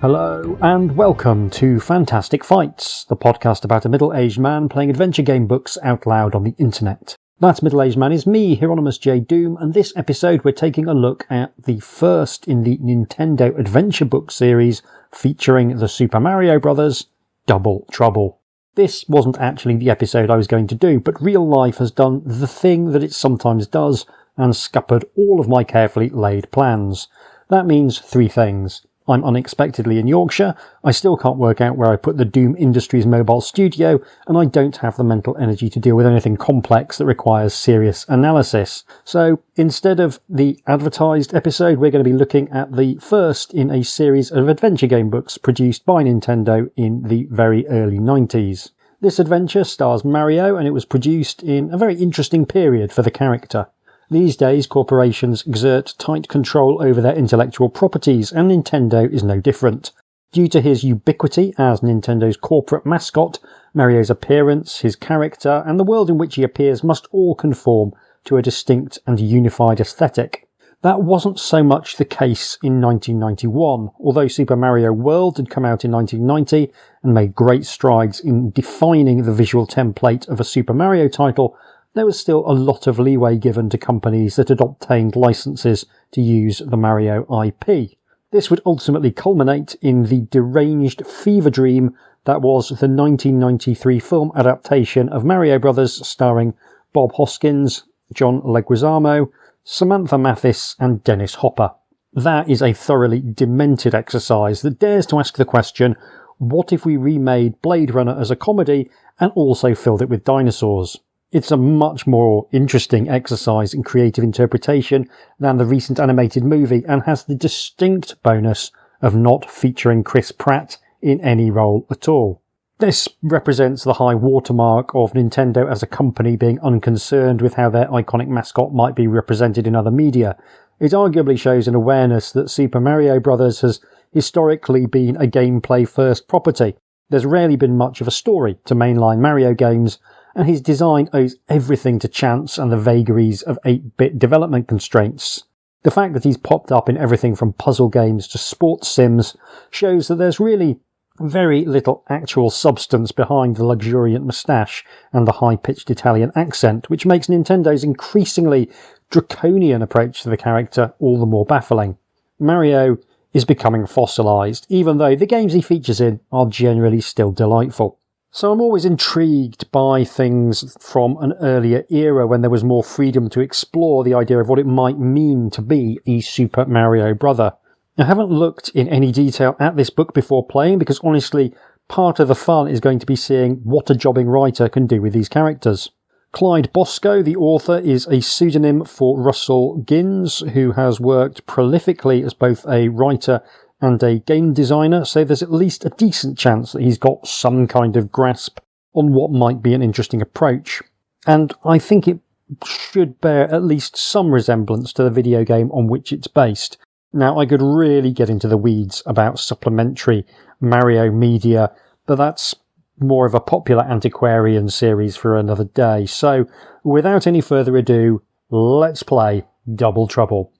Hello and welcome to Fantastic Fights, the podcast about a middle-aged man playing adventure game books out loud on the internet. That middle-aged man is me, HJDoom, and this episode we're taking a look at the first in the Nintendo adventure book series featuring the Super Mario Bros. Double Trouble. This wasn't actually the episode I was going to do, but real life has done the thing that it sometimes does and scuppered all of my carefully laid plans. That means three things. I'm unexpectedly in Yorkshire, I still can't work out where I put the Doom Industries mobile studio, and I don't have the mental energy to deal with anything complex that requires serious analysis. So, instead of the advertised episode, we're going to be looking at the first in a series of adventure game books produced by Nintendo in the very early 90s. This adventure stars Mario, and it was produced in a very interesting period for the character. These days, corporations exert tight control over their intellectual properties, and Nintendo is no different. Due to his ubiquity as Nintendo's corporate mascot, Mario's appearance, his character, and the world in which he appears must all conform to a distinct and unified aesthetic. That wasn't so much the case in 1991, although Super Mario World had come out in 1990 and made great strides in defining the visual template of a Super Mario title. There was still a lot of leeway given to companies that had obtained licenses to use the Mario IP. This would ultimately culminate in the deranged fever dream that was the 1993 film adaptation of Mario Bros. Starring Bob Hoskins, John Leguizamo, Samantha Mathis and Dennis Hopper. That is a thoroughly demented exercise that dares to ask the question, what if we remade Blade Runner as a comedy and also filled it with dinosaurs? It's a much more interesting exercise in creative interpretation than the recent animated movie and has the distinct bonus of not featuring Chris Pratt in any role at all. This represents the high watermark of Nintendo as a company being unconcerned with how their iconic mascot might be represented in other media. It arguably shows an awareness that Super Mario Bros. Has historically been a gameplay-first property. There's rarely been much of a story to mainline Mario games, and his design owes everything to chance and the vagaries of 8-bit development constraints. The fact that he's popped up in everything from puzzle games to sports sims shows that there's really very little actual substance behind the luxuriant moustache and the high-pitched Italian accent, which makes Nintendo's increasingly draconian approach to the character all the more baffling. Mario is becoming fossilised, even though the games he features in are generally still delightful. So I'm always intrigued by things from an earlier era when there was more freedom to explore the idea of what it might mean to be a Super Mario brother. I haven't looked in any detail at this book before playing because honestly, part of the fun is going to be seeing what a jobbing writer can do with these characters. Clyde Bosco, the author, is a pseudonym for Russell Ginns, who has worked prolifically as both a writer and a game designer, so there's at least a decent chance that he's got some kind of grasp on what might be an interesting approach. And I think it should bear at least some resemblance to the video game on which it's based. Now, I could really get into the weeds about supplementary Mario media, but that's more of a popular antiquarian series for another day. So, without any further ado, let's play Double Trouble.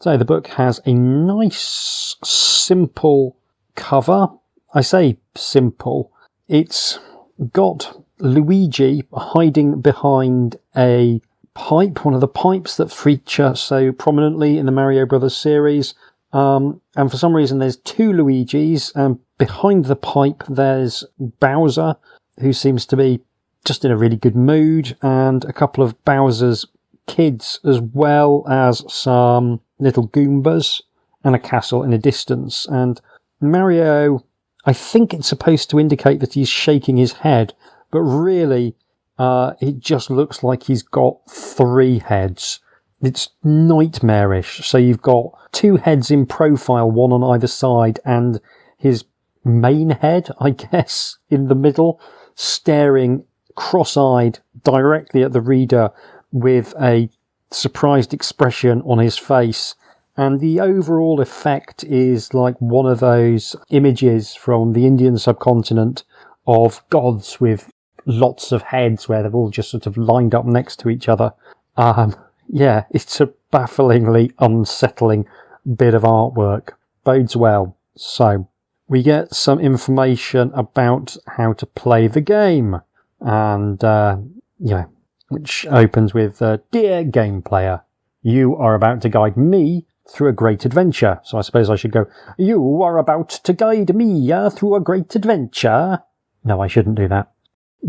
So the book has a nice, simple cover. I say simple. It's got Luigi hiding behind a pipe, one of the pipes that feature so prominently in the Mario Bros. Series. And for some reason there's two Luigis, and behind the pipe there's Bowser, who seems to be just in a really good mood, and a couple of Bowser's kids, as well as some little Goombas and a castle in a distance. And Mario, I think it's supposed to indicate that he's shaking his head, but really it just looks like he's got three heads. It's nightmarish. So you've got two heads in profile, one on either side, and his main head, I guess, in the middle, staring cross-eyed directly at the reader with a surprised expression on his face. And the overall effect is like one of those images from the Indian subcontinent of gods with lots of heads where they've all just sort of lined up next to each other. Yeah, it's a bafflingly unsettling bit of artwork. Bodes well. So, we get some information about how to play the game. And, which opens with, Dear Game Player, you are about to guide me through a great adventure. So I suppose I should go, you are about to guide me through a great adventure. No, I shouldn't do that.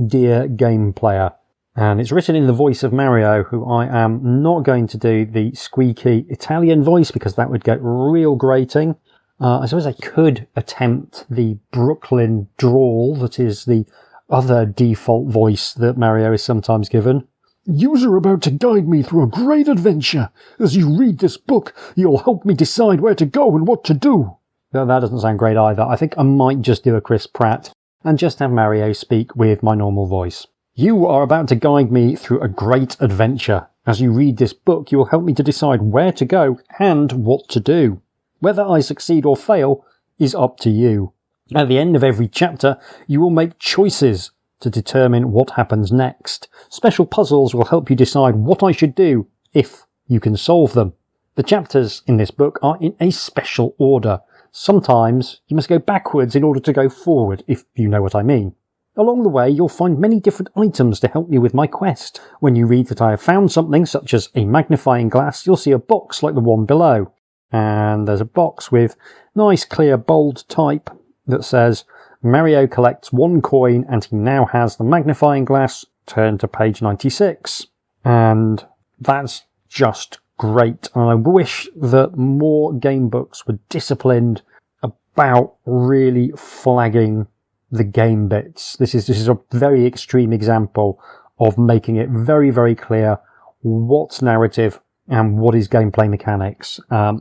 Dear Game Player. And it's written in the voice of Mario, who I am not going to do the squeaky Italian voice because that would get real grating. I suppose I could attempt the Brooklyn drawl that is the other default voice that Mario is sometimes given. You're about to guide me through a great adventure. As you read this book, you'll help me decide where to go and what to do. That doesn't sound great either. I think I might just do a Chris Pratt and just have Mario speak with my normal voice. You are about to guide me through a great adventure. As you read this book, you will help me to decide where to go and what to do. Whether I succeed or fail is up to you. At the end of every chapter, you will make choices to determine what happens next. Special puzzles will help you decide what I should do if you can solve them. The chapters in this book are in a special order. Sometimes you must go backwards in order to go forward, if you know what I mean. Along the way, you'll find many different items to help you with my quest. When you read that I have found something, such as a magnifying glass, you'll see a box like the one below. And there's a box with nice, clear, bold type that says, Mario collects 1 coin and he now has the magnifying glass. Turn to page 96. And that's just great. And I wish that more game books were disciplined about really flagging the game bits. This is a very extreme example of making it very, very clear what's narrative and what is gameplay mechanics.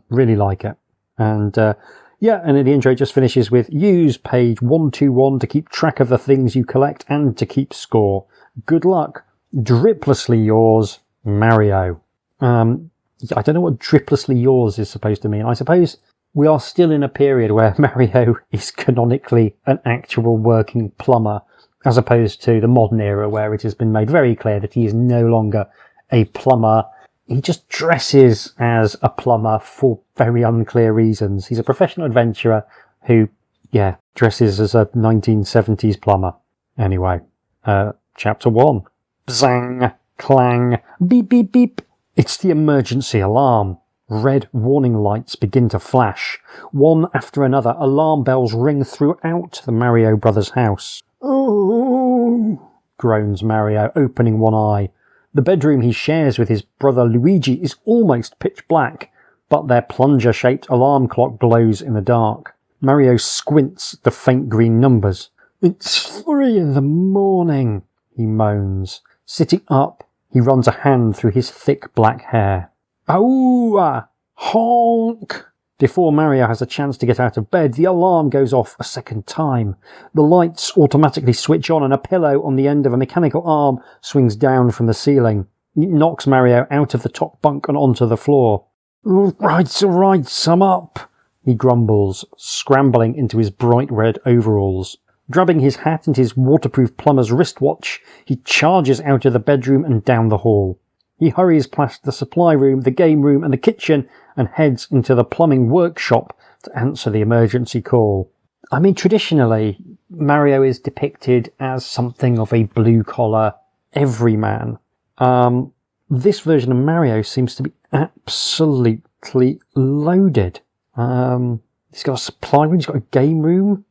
Really like it. And and the intro just finishes with, use page 121 to keep track of the things you collect and to keep score. Good luck. Driplessly yours, Mario. I don't know what driplessly yours is supposed to mean. I suppose we are still in a period where Mario is canonically an actual working plumber, as opposed to the modern era where it has been made very clear that he is no longer a plumber. He just dresses as a plumber for very unclear reasons. He's a professional adventurer who, dresses as a 1970s plumber. Anyway, chapter 1. Zang, clang, beep, beep, beep. It's the emergency alarm. Red warning lights begin to flash. One after another, alarm bells ring throughout the Mario Brothers house. Oh, groans Mario, opening one eye. The bedroom he shares with his brother Luigi is almost pitch black, but their plunger-shaped alarm clock glows in the dark. Mario squints at the faint green numbers. It's 3 a.m, he moans. Sitting up, he runs a hand through his thick black hair. Auah! Honk! Before Mario has a chance to get out of bed, the alarm goes off a second time. The lights automatically switch on and a pillow on the end of a mechanical arm swings down from the ceiling. It knocks Mario out of the top bunk and onto the floor. All right, I'm up, he grumbles, scrambling into his bright red overalls. Grabbing his hat and his waterproof plumber's wristwatch, he charges out of the bedroom and down the hall. He hurries past the supply room, the game room and the kitchen and heads into the plumbing workshop to answer the emergency call. I mean, traditionally, Mario is depicted as something of a blue-collar everyman. This version of Mario seems to be absolutely loaded. He's got a supply room, he's got a game room,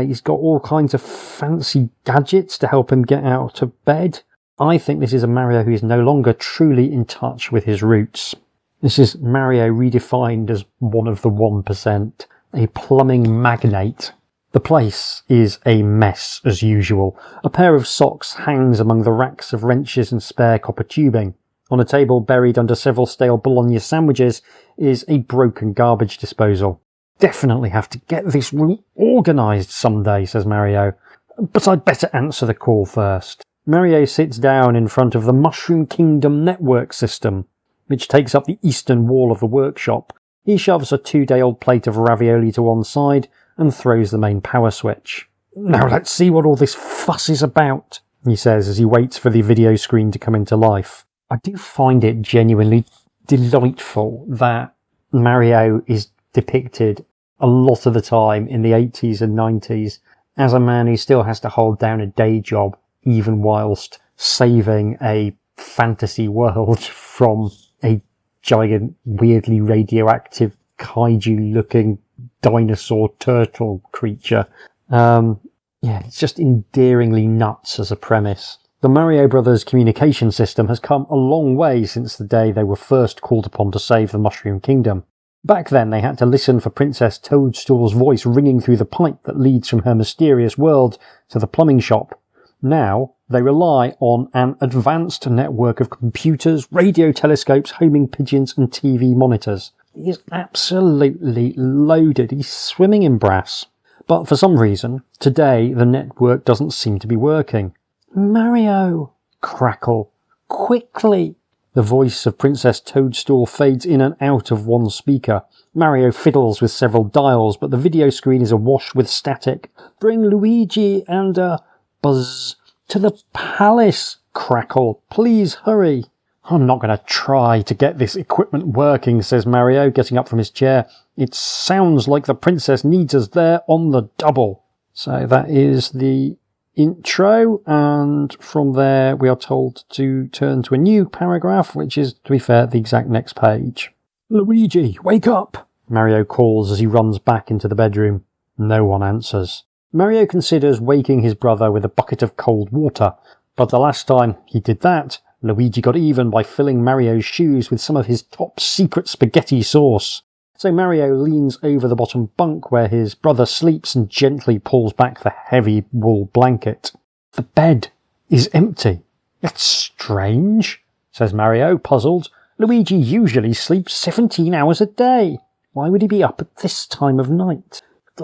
he's got all kinds of fancy gadgets to help him get out of bed. I think this is a Mario who is no longer truly in touch with his roots. This is Mario redefined as one of the 1%, a plumbing magnate. The place is a mess as usual. A pair of socks hangs among the racks of wrenches and spare copper tubing. On a table buried under several stale bologna sandwiches is a broken garbage disposal. Definitely have to get this room organised someday, says Mario. But I'd better answer the call first. Mario sits down in front of the Mushroom Kingdom network system, which takes up the eastern wall of the workshop. He shoves a 2-day-old plate of ravioli to one side and throws the main power switch. Now let's see what all this fuss is about, he says as he waits for the video screen to come into life. I do find it genuinely delightful that Mario is depicted a lot of the time in the 80s and 90s as a man who still has to hold down a day job even whilst saving a fantasy world from a giant, weirdly radioactive, kaiju-looking dinosaur turtle creature. It's just endearingly nuts as a premise. The Mario Brothers communication system has come a long way since the day they were first called upon to save the Mushroom Kingdom. Back then they had to listen for Princess Toadstool's voice ringing through the pipe that leads from her mysterious world to the plumbing shop. Now they rely on an advanced network of computers, radio telescopes, homing pigeons and TV monitors. He is absolutely loaded. He's swimming in brass. But for some reason, today the network doesn't seem to be working. Mario! Crackle. Quickly! The voice of Princess Toadstool fades in and out of one speaker. Mario fiddles with several dials, but the video screen is awash with static. Bring Luigi and, Buzz to the palace! Crackle. Please hurry! I'm not going to try to get this equipment working, says Mario, getting up from his chair. It sounds like the princess needs us there on the double. So that is the intro, and from there we are told to turn to a new paragraph, which is, to be fair, the exact next page. Luigi, wake up! Mario calls as he runs back into the bedroom. No one answers. Mario considers waking his brother with a bucket of cold water, but the last time he did that, Luigi got even by filling Mario's shoes with some of his top secret spaghetti sauce. So Mario leans over the bottom bunk where his brother sleeps and gently pulls back the heavy wool blanket. The bed is empty. It's strange, says Mario, puzzled. Luigi usually sleeps 17 hours a day. Why would he be up at this time of night?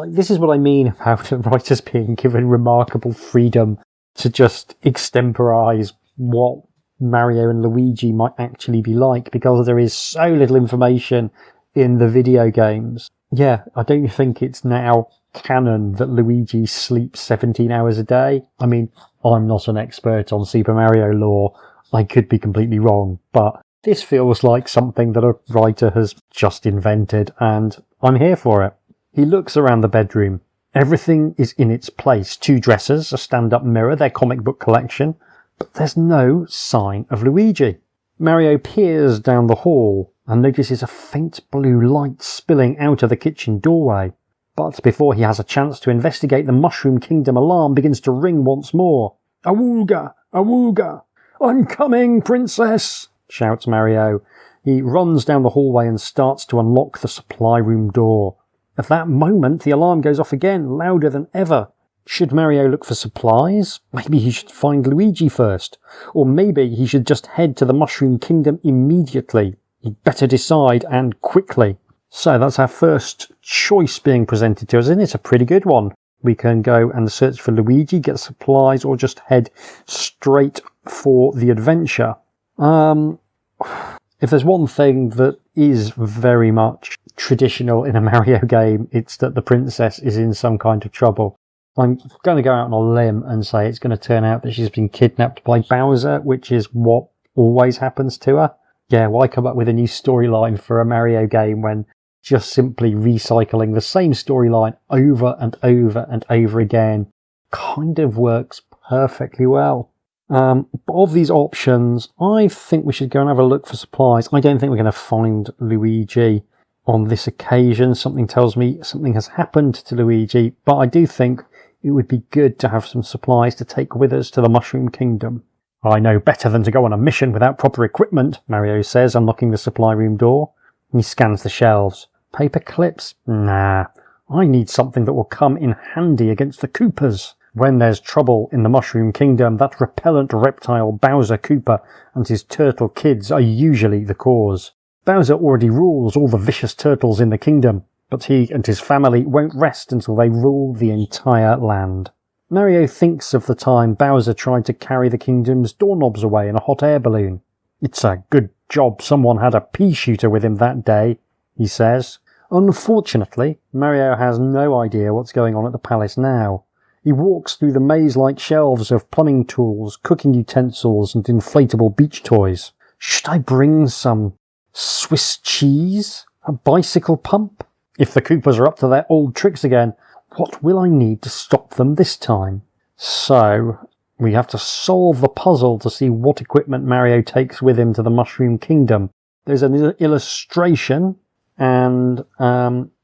This is what I mean about writers being given remarkable freedom to just extemporise what Mario and Luigi might actually be like, because there is so little information in the video games. Yeah, I don't think it's now canon that Luigi sleeps 17 hours a day. I mean, I'm not an expert on Super Mario lore. I could be completely wrong, but this feels like something that a writer has just invented, and I'm here for it. He looks around the bedroom. Everything is in its place. 2 dressers, a stand-up mirror, their comic book collection, but there's no sign of Luigi. Mario peers down the hall and notices a faint blue light spilling out of the kitchen doorway. But before he has a chance to investigate, the Mushroom Kingdom alarm begins to ring once more. Awooga! Awooga! I'm coming, princess! Shouts Mario. He runs down the hallway and starts to unlock the supply room door. At that moment, the alarm goes off again, louder than ever. Should Mario look for supplies? Maybe he should find Luigi first. Or maybe he should just head to the Mushroom Kingdom immediately. He'd better decide, and quickly. So that's our first choice being presented to us, and it's a pretty good one. We can go and search for Luigi, get supplies, or just head straight for the adventure. If there's one thing that is very much traditional in a Mario game, it's that the princess is in some kind of trouble. I'm going to go out on a limb and say it's going to turn out that she's been kidnapped by Bowser, which is what always happens to her. Yeah, why come up with a new storyline for a Mario game when just simply recycling the same storyline over and over and over again kind of works perfectly well. Of these options, I think we should go and have a look for supplies. I don't think we're going to find Luigi on this occasion. Something tells me something has happened to Luigi, but I do think it would be good to have some supplies to take with us to the Mushroom Kingdom. I know better than to go on a mission without proper equipment, Mario says, unlocking the supply room door. He scans the shelves. Paper clips? Nah. I need something that will come in handy against the Koopas. When there's trouble in the Mushroom Kingdom, that repellent reptile Bowser Koopa and his turtle kids are usually the cause. Bowser already rules all the vicious turtles in the kingdom, but he and his family won't rest until they rule the entire land. Mario thinks of the time Bowser tried to carry the kingdom's doorknobs away in a hot air balloon. It's a good job someone had a pea shooter with him that day, he says. Unfortunately, Mario has no idea what's going on at the palace now. He walks through the maze-like shelves of plumbing tools, cooking utensils, and inflatable beach toys. Should I bring some Swiss cheese? A bicycle pump? If the Coopers are up to their old tricks again, what will I need to stop them this time? So, we have to solve the puzzle to see what equipment Mario takes with him to the Mushroom Kingdom. There's an illustration, and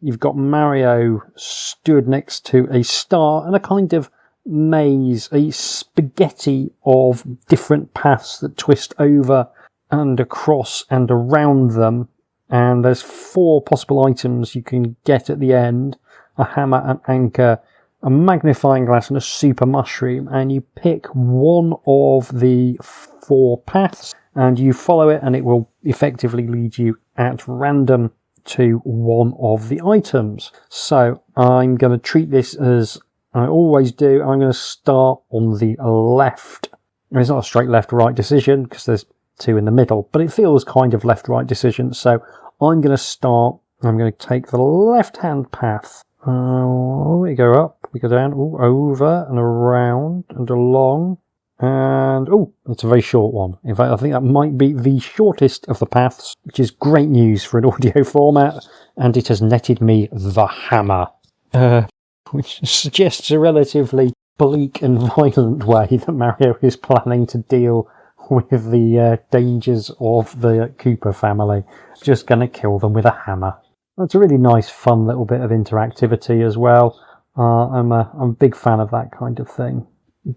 you've got Mario stood next to a star and a kind of maze, a spaghetti of different paths that twist over and across and around them. And there's 4 possible items you can get at the end: a hammer, an anchor, a magnifying glass, and a super mushroom. And you pick one of the 4 paths and you follow it, and it will effectively lead you at random to one of the items. So I'm going to treat this as I always do. I'm going to start on the left. It's not a straight left-right decision because there's 2 in the middle, but it feels kind of left-right decision. So I'm going to take the left-hand path. We go up, we go down, over and around and along. And, it's a very short one. In fact, I think that might be the shortest of the paths, which is great news for an audio format. And it has netted me the hammer, which suggests a relatively bleak and violent way that Mario is planning to deal with the dangers of the Koopa family. Just going to kill them with a hammer. It's a really nice, fun little bit of interactivity as well. I'm a big fan of that kind of thing.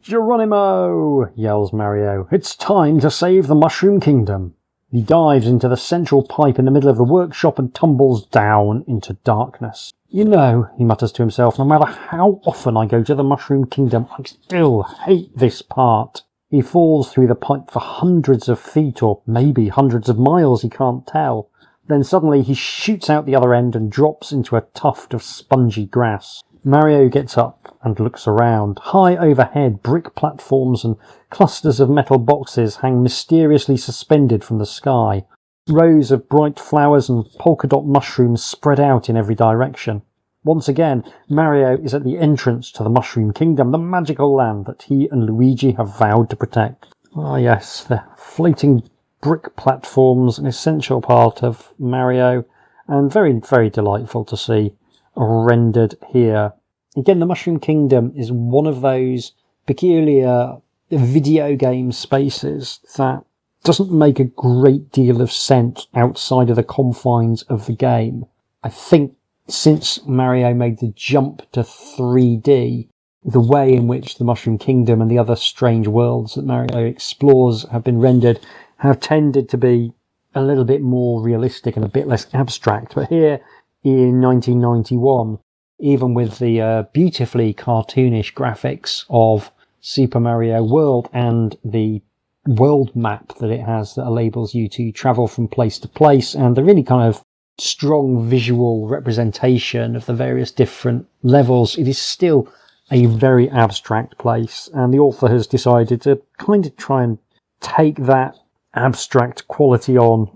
Geronimo! Yells Mario. It's time to save the Mushroom Kingdom. He dives into the central pipe in the middle of the workshop and tumbles down into darkness. You know, he mutters to himself, no matter how often I go to the Mushroom Kingdom, I still hate this part. He falls through the pipe for hundreds of feet, or maybe hundreds of miles, he can't tell. Then suddenly he shoots out the other end and drops into a tuft of spongy grass. Mario gets up and looks around. High overhead, brick platforms and clusters of metal boxes hang mysteriously suspended from the sky. Rows of bright flowers and polka dot mushrooms spread out in every direction. Once again, Mario is at the entrance to the Mushroom Kingdom, the magical land that he and Luigi have vowed to protect. Ah yes, the floating brick platforms, an essential part of Mario, and very, very delightful to see rendered here. Again, the Mushroom Kingdom is one of those peculiar video game spaces that doesn't make a great deal of sense outside of the confines of the game. I think since Mario made the jump to 3D, the way in which the Mushroom Kingdom and the other strange worlds that Mario explores have been rendered have tended to be a little bit more realistic and a bit less abstract. But here in 1991, even with the beautifully cartoonish graphics of Super Mario World and the world map that it has that enables you to travel from place to place, and the really kind of strong visual representation of the various different levels, it is still a very abstract place. And the author has decided to kind of try and take that abstract quality on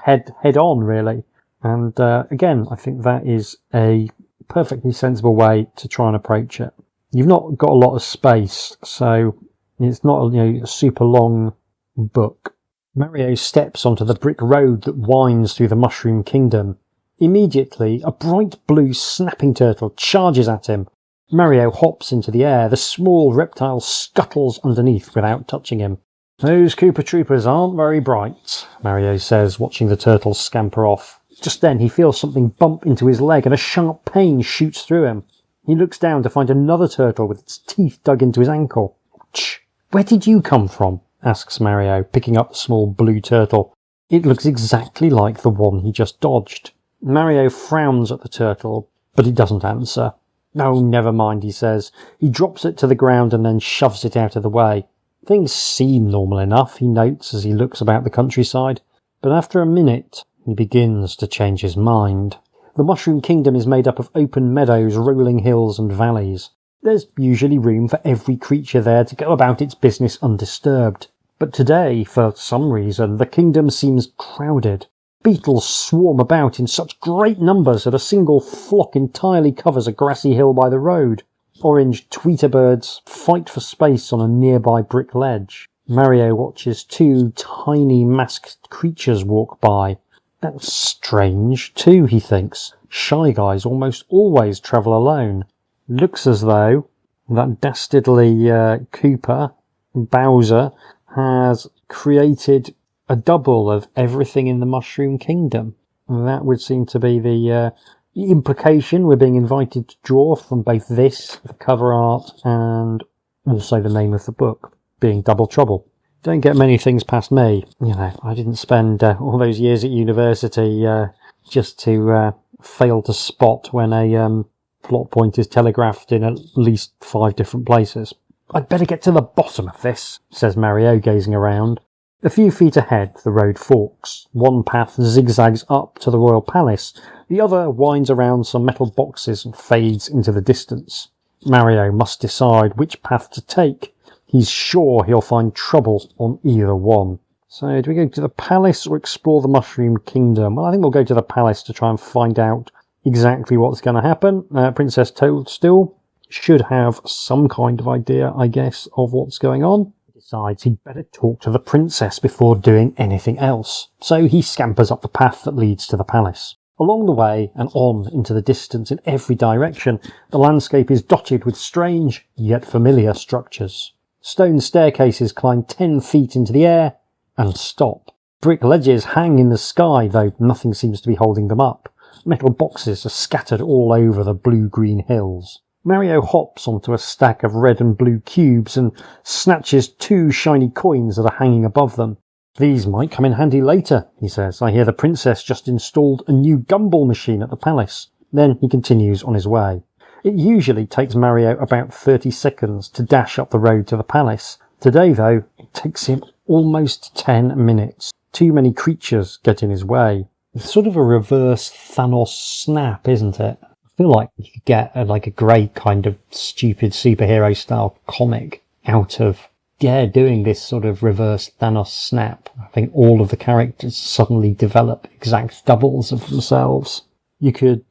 head on, really. And again, I think that is a perfectly sensible way to try and approach it. You've not got a lot of space, so it's not a super long book. Mario steps onto the brick road that winds through the Mushroom Kingdom. Immediately, a bright blue snapping turtle charges at him. Mario hops into the air. The small reptile scuttles underneath without touching him. Those Koopa Troopers aren't very bright, Mario says, watching the turtle scamper off. Just then he feels something bump into his leg and a sharp pain shoots through him. He looks down to find another turtle with its teeth dug into his ankle. Shh! Where did you come from? Asks Mario, picking up the small blue turtle. It looks exactly like the one he just dodged. Mario frowns at the turtle, but it doesn't answer. Oh, never mind, he says. He drops it to the ground and then shoves it out of the way. Things seem normal enough, he notes as he looks about the countryside. But after a minute, he begins to change his mind. The Mushroom Kingdom is made up of open meadows, rolling hills and valleys. There's usually room for every creature there to go about its business undisturbed. But today, for some reason, the kingdom seems crowded. Beetles swarm about in such great numbers that a single flock entirely covers a grassy hill by the road. Orange tweeterbirds fight for space on a nearby brick ledge. Mario watches 2 tiny masked creatures walk by. That's strange too, he thinks. Shy guys almost always travel alone. Looks as though that dastardly Cooper, Bowser, has created a double of everything in the Mushroom Kingdom. That would seem to be the implication we're being invited to draw from both this, the cover art, and also the name of the book, being Double Trouble. Don't get many things past me. You know, I didn't spend all those years at university just to fail to spot when a plot point is telegraphed in at least 5 different places. I'd better get to the bottom of this, says Mario, gazing around. A few feet ahead, the road forks. One path zigzags up to the royal palace. The other winds around some metal boxes and fades into the distance. Mario must decide which path to take. He's sure he'll find trouble on either one. So, do we go to the palace or explore the Mushroom Kingdom? Well, I think we'll go to the palace to try and find out exactly what's going to happen. Princess Toadstool should have some kind of idea, I guess, of what's going on. He decides he'd better talk to the princess before doing anything else. So he scampers up the path that leads to the palace. Along the way and on into the distance in every direction, the landscape is dotted with strange yet familiar structures. Stone staircases climb 10 feet into the air and stop. Brick ledges hang in the sky, though nothing seems to be holding them up. Metal boxes are scattered all over the blue-green hills. Mario hops onto a stack of red and blue cubes and snatches 2 shiny coins that are hanging above them. These might come in handy later, he says. I hear the princess just installed a new gumball machine at the palace. Then he continues on his way. It usually takes Mario about 30 seconds to dash up the road to the palace. Today, though, it takes him almost 10 minutes. Too many creatures get in his way. It's sort of a reverse Thanos snap, isn't it? I feel like you could get a great kind of stupid superhero-style comic out of, doing this sort of reverse Thanos snap. I think all of the characters suddenly develop exact doubles of themselves. You could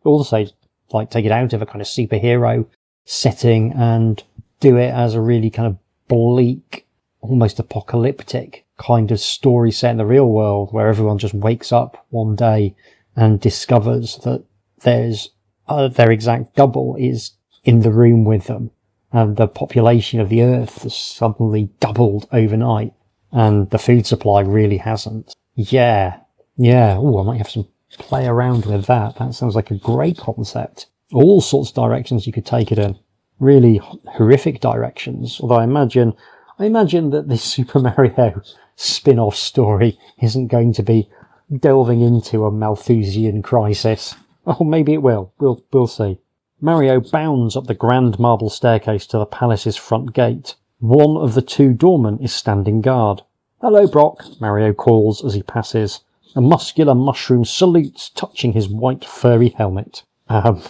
also take it out of a kind of superhero setting and do it as a really kind of bleak, almost apocalyptic kind of story set in the real world, where everyone just wakes up one day and discovers that their exact double is in the room with them, and the population of the Earth has suddenly doubled overnight, and the food supply really hasn't. Yeah. Oh, I might have some play around with that. That sounds like a great concept. All sorts of directions you could take it in. Really horrific directions. Although I imagine that this Super Mario spin-off story isn't going to be delving into a Malthusian crisis. Oh, maybe it will. We'll see. Mario bounds up the grand marble staircase to the palace's front gate. One of the 2 doormen is standing guard. Hello, Brock, Mario calls as he passes. A muscular mushroom salutes, touching his white furry helmet. Oh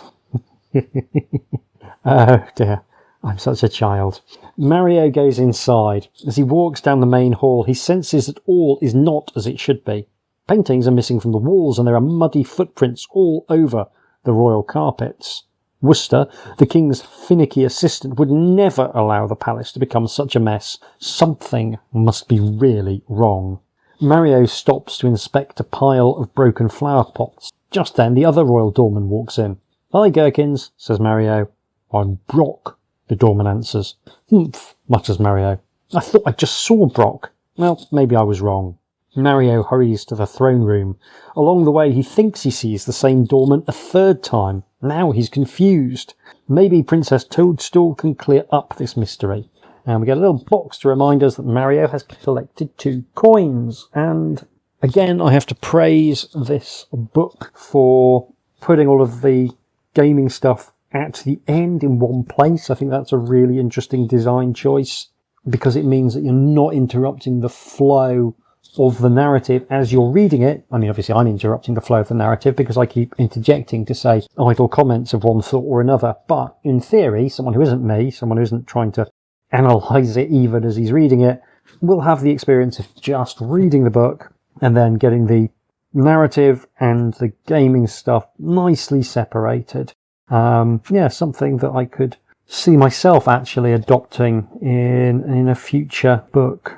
dear, I'm such a child. Mario goes inside. As he walks down the main hall, he senses that all is not as it should be. Paintings are missing from the walls, and there are muddy footprints all over the royal carpets. Worcester, the king's finicky assistant, would never allow the palace to become such a mess. Something must be really wrong. Mario stops to inspect a pile of broken flower pots. Just then, the other royal doorman walks in. Hi, Gherkins, says Mario. I'm Brock, the doorman answers. Humph, mutters Mario. I thought I just saw Brock. Well, maybe I was wrong. Mario hurries to the throne room. Along the way, he thinks he sees the same doorman a 3rd time. Now he's confused. Maybe Princess Toadstool can clear up this mystery. And we get a little box to remind us that Mario has collected 2 coins. And again, I have to praise this book for putting all of the gaming stuff at the end in one place. I think that's a really interesting design choice, because it means that you're not interrupting the flow of the narrative as you're reading it. I mean, obviously I'm interrupting the flow of the narrative because I keep interjecting to say idle comments of one thought or another. But in theory, someone who isn't me, someone who isn't trying to analyse it even as he's reading it, will have the experience of just reading the book and then getting the narrative and the gaming stuff nicely separated. Something that I could see myself actually adopting in a future book.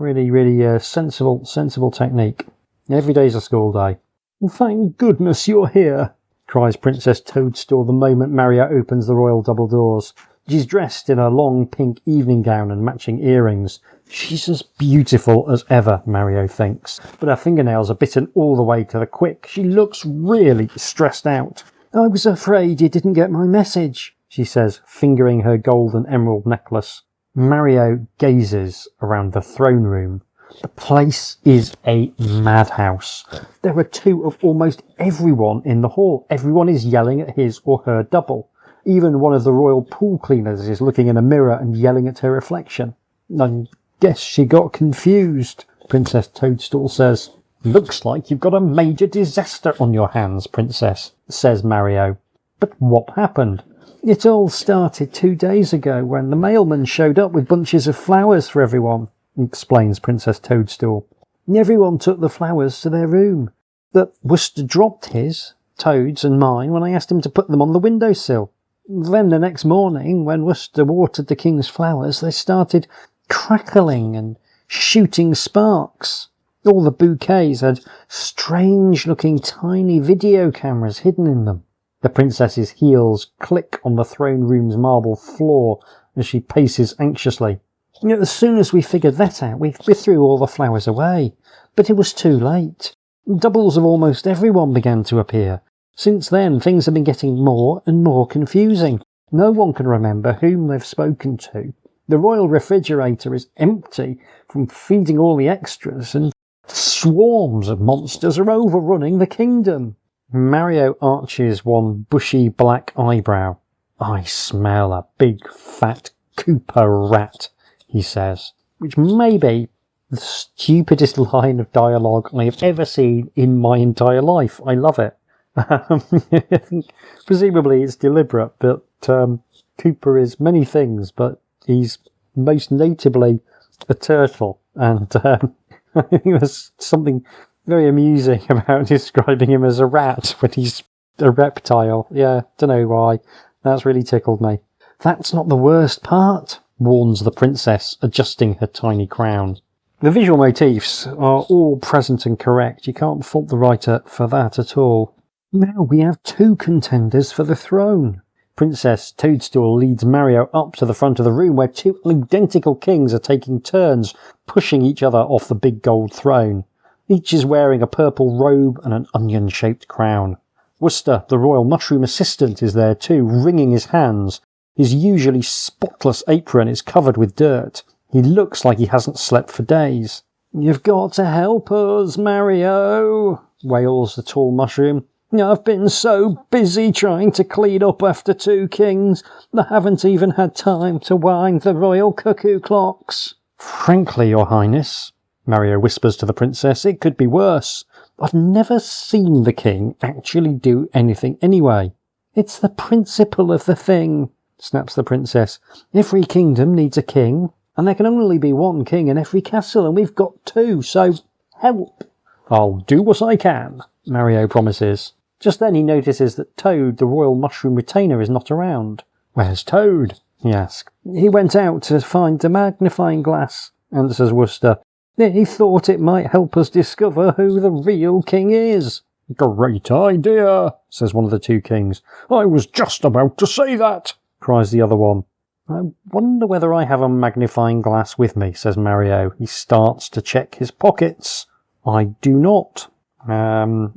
Really sensible technique. Every day's a school day. Thank goodness you're here, cries Princess Toadstool the moment Mario opens the royal double doors. She's dressed in a long pink evening gown and matching earrings. She's as beautiful as ever, Mario thinks, but her fingernails are bitten all the way to the quick. She looks really stressed out. I was afraid you didn't get my message, she says, fingering her gold and emerald necklace. Mario gazes around the throne room. The place is a madhouse. There are two of almost everyone in the hall. Everyone is yelling at his or her double. Even one of the royal pool cleaners is looking in a mirror and yelling at her reflection. I guess she got confused, Princess Toadstool says. Looks like you've got a major disaster on your hands, Princess, says Mario. But what happened? It all started 2 days ago when the mailman showed up with bunches of flowers for everyone, explains Princess Toadstool. Everyone took the flowers to their room, but Worcester dropped his, Toad's and mine, when I asked him to put them on the windowsill. Then the next morning, when Worcester watered the king's flowers, they started crackling and shooting sparks. All the bouquets had strange-looking tiny video cameras hidden in them. The princess's heels click on the throne room's marble floor as she paces anxiously. As soon as we figured that out, we threw all the flowers away. But it was too late. Doubles of almost everyone began to appear. Since then, things have been getting more and more confusing. No one can remember whom they've spoken to. The royal refrigerator is empty from feeding all the extras, and swarms of monsters are overrunning the kingdom. Mario arches one bushy black eyebrow. I smell a big fat Cooper rat, he says, which may be the stupidest line of dialogue I have ever seen in my entire life. I love it. I think presumably it's deliberate, but Cooper is many things, but he's most notably a turtle, and I think there's something very amusing about describing him as a rat when he's a reptile. Yeah, don't know why. That's really tickled me. That's not the worst part, warns the princess, adjusting her tiny crown. The visual motifs are all present and correct. You can't fault the writer for that at all. Now we have 2 contenders for the throne. Princess Toadstool leads Mario up to the front of the room where 2 identical kings are taking turns pushing each other off the big gold throne. Each is wearing a purple robe and an onion-shaped crown. Worcester, the royal mushroom assistant, is there too, wringing his hands. His usually spotless apron is covered with dirt. He looks like he hasn't slept for days. You've got to help us, Mario, wails the tall mushroom. I've been so busy trying to clean up after 2 kings, I haven't even had time to wind the royal cuckoo clocks. Frankly, your highness, Mario whispers to the princess, it could be worse. I've never seen the king actually do anything anyway. It's the principle of the thing, snaps the princess. Every kingdom needs a king, and there can only be 1 king in every castle, and we've got 2, so help. I'll do what I can, Mario promises. Just then he notices that Toad, the royal mushroom retainer, is not around. Where's Toad? He asks. He went out to find a magnifying glass, answers Worcester. He thought it might help us discover who the real king is. Great idea, says one of the 2 kings. I was just about to say that, cries the other one. I wonder whether I have a magnifying glass with me, says Mario. He starts to check his pockets. I do not. No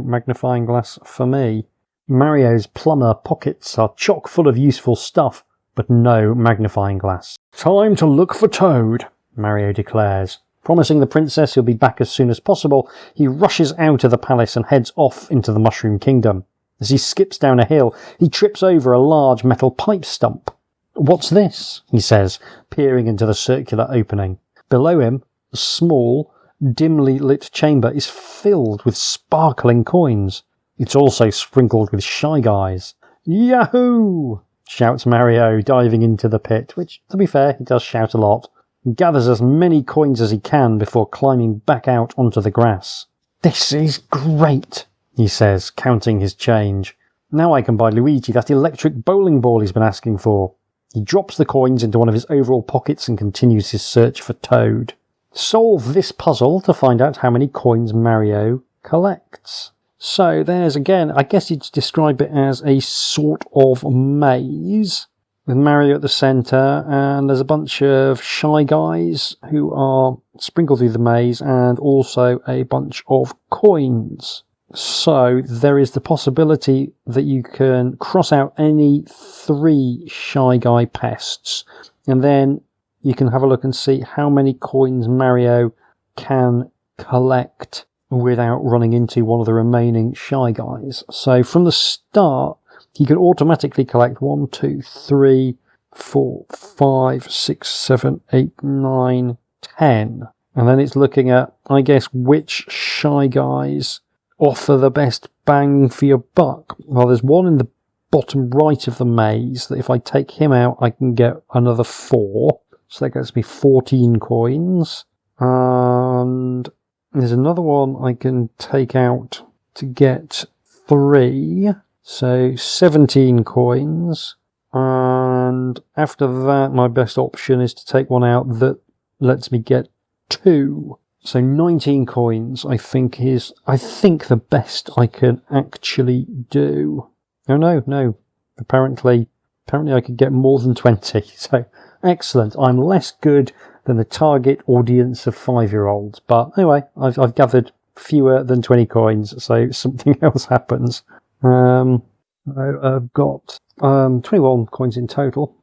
magnifying glass for me. Mario's plumber pockets are chock full of useful stuff, but no magnifying glass. Time to look for Toad, Mario declares. Promising the princess he'll be back as soon as possible, he rushes out of the palace and heads off into the Mushroom Kingdom. As he skips down a hill, he trips over a large metal pipe stump. What's this? He says, peering into the circular opening. Below him, a small, dimly lit chamber is filled with sparkling coins. It's also sprinkled with Shy Guys. Yahoo! Shouts Mario, diving into the pit, which, to be fair, he does shout a lot. He gathers as many coins as he can before climbing back out onto the grass. This is great, he says, counting his change. Now I can buy Luigi that electric bowling ball he's been asking for. He drops the coins into one of his overall pockets and continues his search for Toad. solve this puzzle to find out how many coins Mario collects. So there's, again, I guess you'd describe it as a sort of maze with Mario at the centre, and there's a bunch of shy guys who are sprinkled through the maze, and also a bunch of coins. So there is the possibility that you can cross out any 3 shy guy pests, and then you can have a look and see how many coins Mario can collect without running into one of the remaining shy guys. So from the start, he could automatically collect 1, 2, 3, 4, 5, 6, 7, 8, 9, 10. And then it's looking at, I guess, which shy guys offer the best bang for your buck. Well, there's one in the bottom right of the maze that if I take him out, I can get another 4. So that gets me 14 coins. And there's another one I can take out to get 3. So 17 coins. And after that, my best option is to take one out that lets me get 2. So 19 coins, I think the best I can actually do. Oh, no. Apparently I could get more than 20. So excellent. I'm less good than the target audience of 5-year-olds. But anyway, I've gathered fewer than 20 coins, so something else happens. I've got 21 coins in total.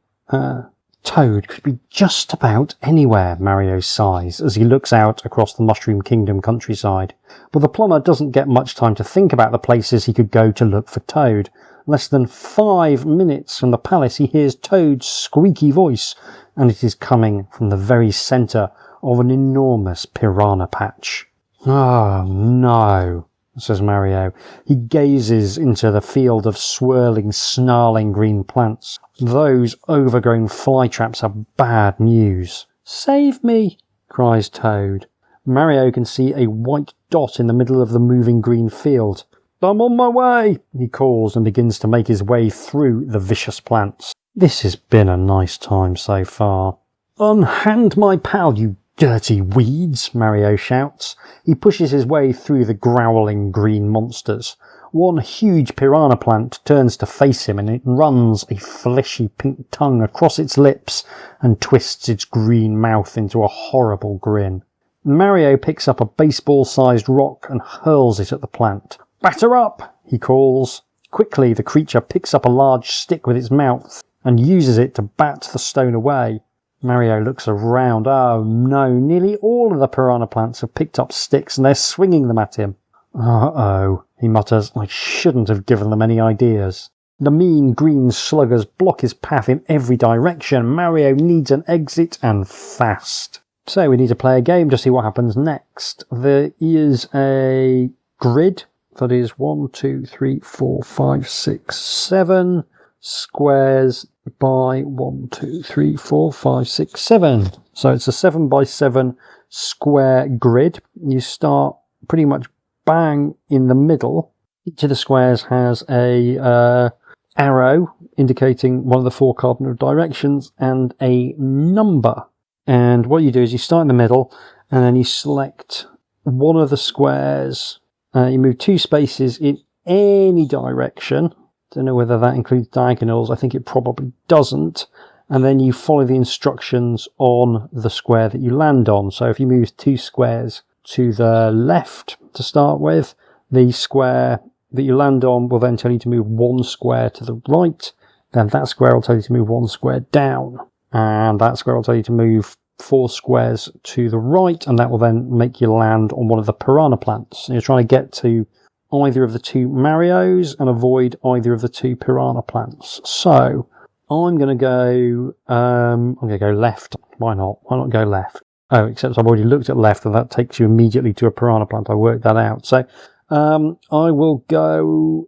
Toad could be just about anywhere Mario sighs as he looks out across the Mushroom Kingdom countryside. But the plumber doesn't get much time to think about the places he could go to look for Toad. Less than 5 minutes from the palace, he hears Toad's squeaky voice, and it is coming from the very centre of an enormous piranha patch. "Oh, no," says Mario. He gazes into the field of swirling, snarling green plants. Those overgrown fly traps are bad news. "Save me," cries Toad. Mario can see a white dot in the middle of the moving green field. "I'm on my way," he calls, and begins to make his way through the vicious plants. This has been a nice time so far. "Unhand my pal, you dirty weeds," Mario shouts. He pushes his way through the growling green monsters. One huge piranha plant turns to face him, and it runs a fleshy pink tongue across its lips and twists its green mouth into a horrible grin. Mario picks up a baseball-sized rock and hurls it at the plant. "Batter up," he calls. Quickly, the creature picks up a large stick with its mouth and uses it to bat the stone away. Mario looks around. Oh no, nearly all of the piranha plants have picked up sticks and they're swinging them at him. "Uh-oh," he mutters. "I shouldn't have given them any ideas." The mean green sluggers block his path in every direction. Mario needs an exit, and fast. So we need to play a game to see what happens next. There is a grid that is 1, 2, 3, 4, 5, 6, 7 squares by 1, 2, 3, 4, 5, 6, 7. So it's a 7 by 7 square grid. You start pretty much bang in the middle. Each of the squares has a arrow indicating one of the 4 cardinal directions and a number. And what you do is you start in the middle, and then you select one of the squares. You move 2 spaces in any direction. Don't know whether that includes diagonals. I think it probably doesn't. And then you follow the instructions on the square that you land on. So if you move 2 squares to the left to start with, the square that you land on will then tell you to move 1 square to the right. Then that square will tell you to move 1 square down. And that square will tell you to move 4 squares to the right, and that will then make you land on one of the piranha plants. And you're trying to get to either of the 2 Marios and avoid either of the 2 piranha plants. So I'm going to go left. Why not? Why not go left? Oh, except I've already looked at left, and that takes you immediately to a piranha plant. I worked that out. So I will go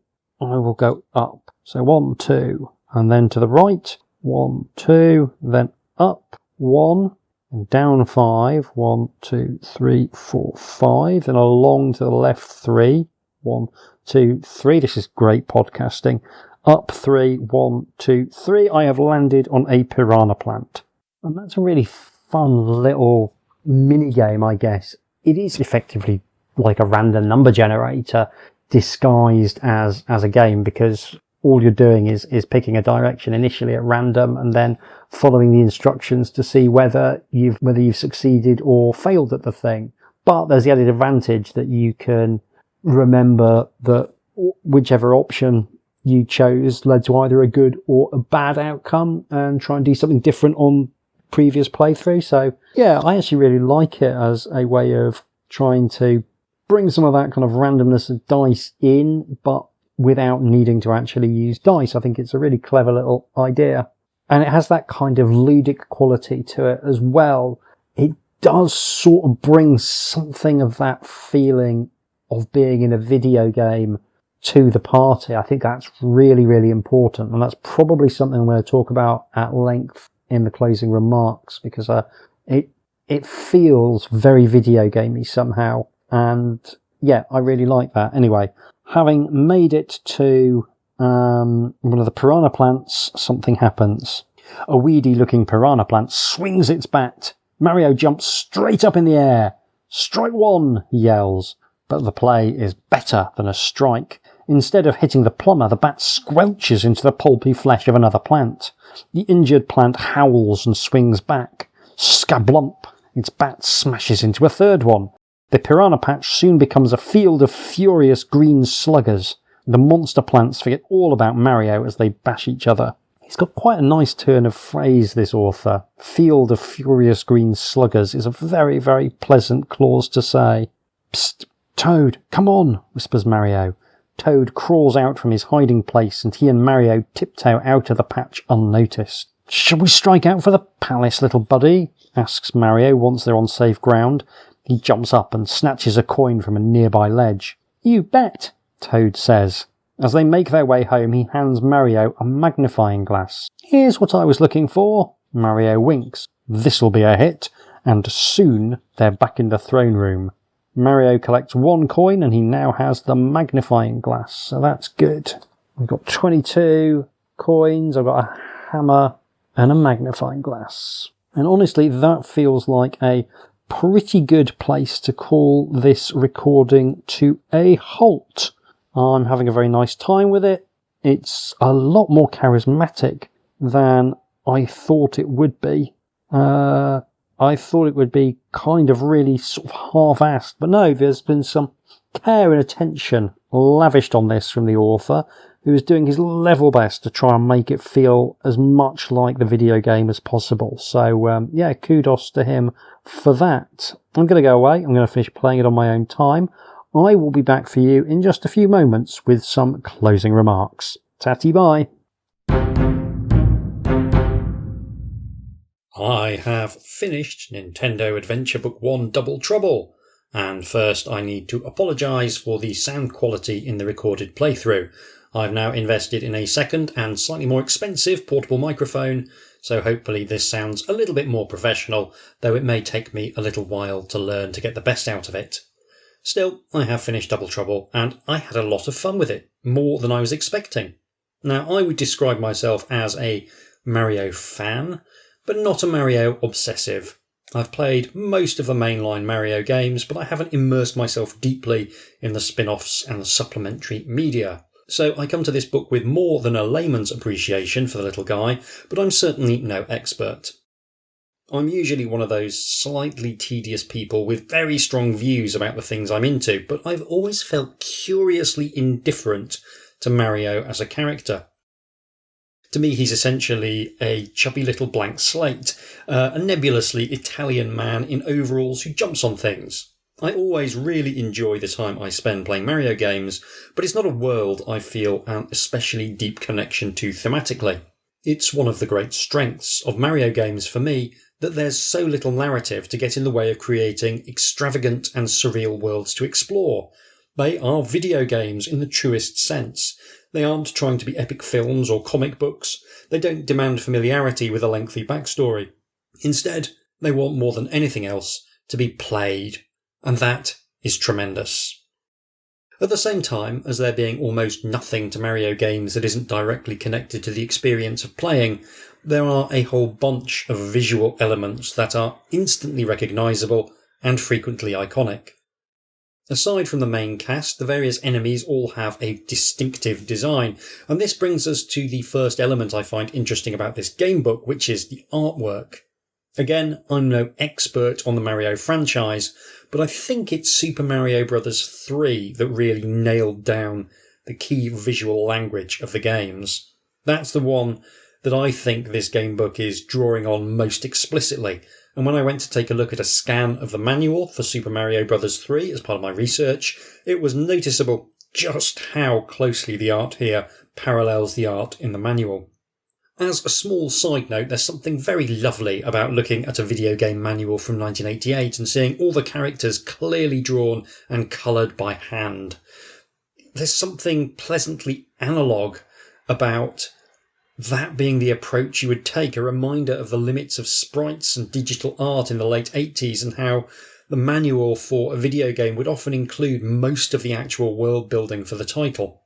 up. So 1, 2, and then to the right. 1, 2, then up 1, and down 5. 1, 2, 3, 4, 5. Then along to the left 3. 1, 2, 3. This is great podcasting. Up 3. 1, 2, 3. I have landed on a piranha plant. And that's a really fun little mini-game, I guess, it is effectively like a random number generator disguised as a game, because all you're doing is picking a direction initially at random and then following the instructions to see whether you've succeeded or failed at the thing. But there's the added advantage that you can remember that whichever option you chose led to either a good or a bad outcome, and try and do something different on previous playthrough. So yeah, I actually really like it as a way of trying to bring some of that kind of randomness of dice in, but without needing to actually use dice. I think it's a really clever little idea. And it has that kind of ludic quality to it as well. It does sort of bring something of that feeling of being in a video game to the party. I think that's really, really important. And that's probably something I'm going to talk about at length in the closing remarks, because it feels very video gamey somehow. And yeah, I really like that. Anyway, having made it to one of the piranha plants, something happens. A weedy looking piranha plant swings its bat. Mario jumps straight up in the air. "Strike one," he yells. But the play is better than a strike. Instead of hitting the plumber, the bat squelches into the pulpy flesh of another plant. The injured plant howls and swings back. Skablump! Its bat smashes into a third one. The piranha patch soon becomes a field of furious green sluggers. The monster plants forget all about Mario as they bash each other. He's got quite a nice turn of phrase, this author. Field of furious green sluggers is a very, very pleasant clause to say. "Psst, Toad, come on," whispers Mario. Toad crawls out from his hiding place, and he and Mario tiptoe out of the patch unnoticed. "Shall we strike out for the palace, little buddy?" asks Mario once they're on safe ground. He jumps up and snatches a coin from a nearby ledge. "You bet," Toad says. As they make their way home, he hands Mario a magnifying glass. "Here's what I was looking for." Mario winks. "This'll be a hit," and soon they're back in the throne room. Mario collects one coin and he now has the magnifying glass, so that's good. We've got 22 coins, I've got a hammer and a magnifying glass. And honestly, that feels like a pretty good place to call this recording to a halt. I'm having a very nice time with it. It's a lot more charismatic than I thought it would be. I thought it would be kind of really sort of half-assed, but no, there's been some care and attention lavished on this from the author, who is doing his level best to try and make it feel as much like the video game as possible. So yeah, kudos to him for that. I'm going to go away. I'm going to finish playing it on my own time. I will be back for you in just a few moments with some closing remarks. Tatty bye. I have finished Nintendo Adventure Book 1 Double Trouble, and first I need to apologise for the sound quality in the recorded playthrough. I've now invested in a second and slightly more expensive portable microphone, so hopefully this sounds a little bit more professional, though it may take me a little while to learn to get the best out of it. Still, I have finished Double Trouble, and I had a lot of fun with it, more than I was expecting. Now, I would describe myself as a Mario fan, but not a Mario obsessive. I've played most of the mainline Mario games, but I haven't immersed myself deeply in the spin-offs and the supplementary media. So I come to this book with more than a layman's appreciation for the little guy, but I'm certainly no expert. I'm usually one of those slightly tedious people with very strong views about the things I'm into, but I've always felt curiously indifferent to Mario as a character. To me, he's essentially a chubby little blank slate, a nebulously Italian man in overalls who jumps on things. I always really enjoy the time I spend playing Mario games, but it's not a world I feel an especially deep connection to thematically. It's one of the great strengths of Mario games for me that there's so little narrative to get in the way of creating extravagant and surreal worlds to explore. They are video games in the truest sense. They aren't trying to be epic films or comic books. They don't demand familiarity with a lengthy backstory. Instead, they want more than anything else to be played. And that is tremendous. At the same time as there being almost nothing to Mario games that isn't directly connected to the experience of playing, there are a whole bunch of visual elements that are instantly recognisable and frequently iconic. Aside from the main cast, the various enemies all have a distinctive design, and this brings us to the first element I find interesting about this gamebook, which is the artwork. Again, I'm no expert on the Mario franchise, but I think it's Super Mario Bros. 3 that really nailed down the key visual language of the games. That's the one that I think this gamebook is drawing on most explicitly, and when I went to take a look at a scan of the manual for Super Mario Bros. 3 as part of my research, it was noticeable just how closely the art here parallels the art in the manual. As a small side note, there's something very lovely about looking at a video game manual from 1988 and seeing all the characters clearly drawn and coloured by hand. There's something pleasantly analogue about that being the approach you would take, a reminder of the limits of sprites and digital art in the late 80s and how the manual for a video game would often include most of the actual world building for the title.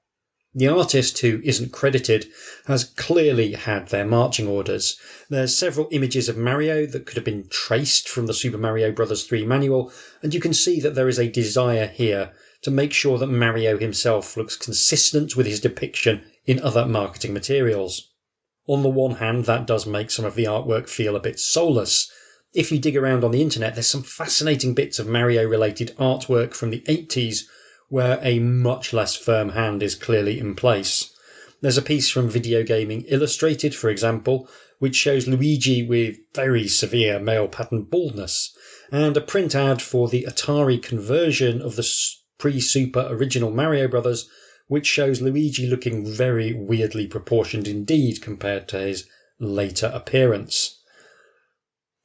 The artist, who isn't credited, has clearly had their marching orders. There's several images of Mario that could have been traced from the Super Mario Bros. 3 manual, and you can see that there is a desire here to make sure that Mario himself looks consistent with his depiction in other marketing materials. On the one hand, that does make some of the artwork feel a bit soulless. If you dig around on the internet, there's some fascinating bits of Mario-related artwork from the 80s where a much less firm hand is clearly in place. There's a piece from Video Gaming Illustrated, for example, which shows Luigi with very severe male pattern baldness, and a print ad for the Atari conversion of the pre-Super original Mario Bros., which shows Luigi looking very weirdly proportioned indeed compared to his later appearance.